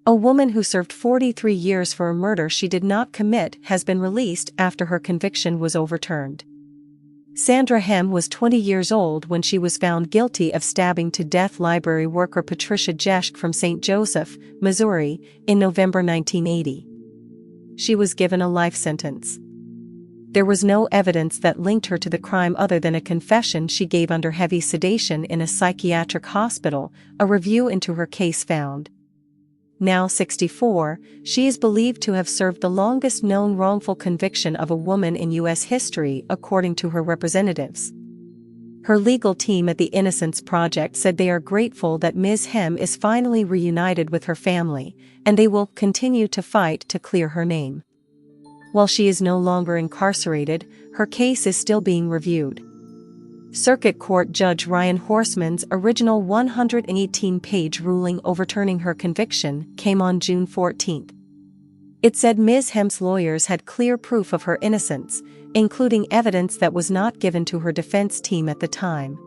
A woman who served 43 years for a murder she did not commit has been released after her conviction was overturned. Sandra Hemme was 20 years old when she was found guilty of stabbing to death library worker Patricia Jeschke from St. Joseph, Missouri, in November 1980. She was given a life sentence. There was no evidence that linked her to the crime other than a confession she gave under heavy sedation in a psychiatric hospital, a review into her case found. Now 64, she is believed to have served the longest known wrongful conviction of a woman in U.S. history, according to her representatives. Her legal team at the Innocence Project said they are grateful that Ms. Hemme is finally reunited with her family, and they will continue to fight to clear her name. While she is no longer incarcerated, her case is still being reviewed. Circuit Court Judge Ryan Horseman's original 118-page ruling overturning her conviction came on June 14. It said Ms. Hemme's lawyers had clear proof of her innocence, including evidence that was not given to her defense team at the time.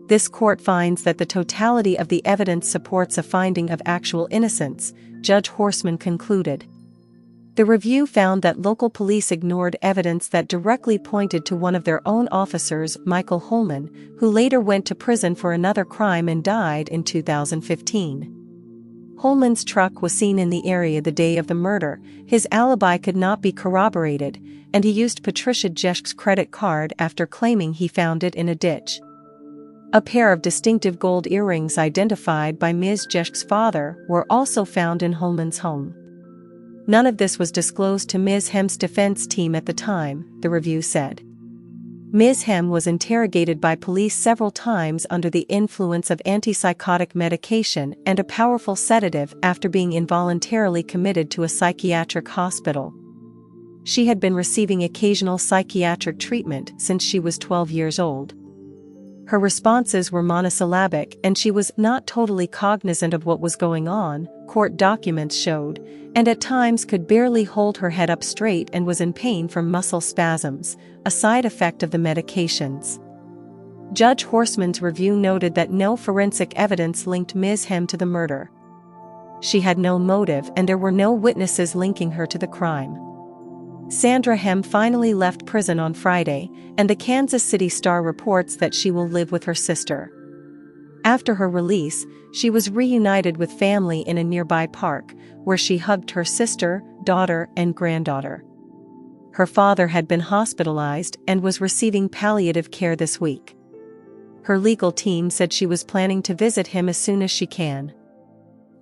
This court finds that the totality of the evidence supports a finding of actual innocence, Judge Horseman concluded. The review found that local police ignored evidence that directly pointed to one of their own officers, Michael Holman, who later went to prison for another crime and died in 2015. Holman's truck was seen in the area the day of the murder, his alibi could not be corroborated, and he used Patricia Jeschke's credit card after claiming he found it in a ditch. A pair of distinctive gold earrings identified by Ms. Jeschke's father were also found in Holman's home. None of this was disclosed to Ms. Hemme's defense team at the time, the review said. Ms. Hemme was interrogated by police several times under the influence of antipsychotic medication and a powerful sedative after being involuntarily committed to a psychiatric hospital. She had been receiving occasional psychiatric treatment since she was 12 years old. Her responses were monosyllabic and she was not totally cognizant of what was going on, court documents showed, and at times could barely hold her head up straight and was in pain from muscle spasms, a side effect of the medications. Judge Horseman's review noted that no forensic evidence linked Ms. Hemme to the murder. She had no motive and there were no witnesses linking her to the crime. Sandra Hemme finally left prison on Friday, and the Kansas City Star reports that she will live with her sister. After her release, she was reunited with family in a nearby park, where she hugged her sister, daughter, and granddaughter. Her father had been hospitalized and was receiving palliative care this week. Her legal team said she was planning to visit him as soon as she can.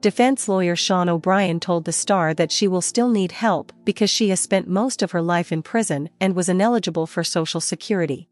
Defense lawyer Sean O'Brien told the Star that she will still need help because she has spent most of her life in prison and was ineligible for Social Security.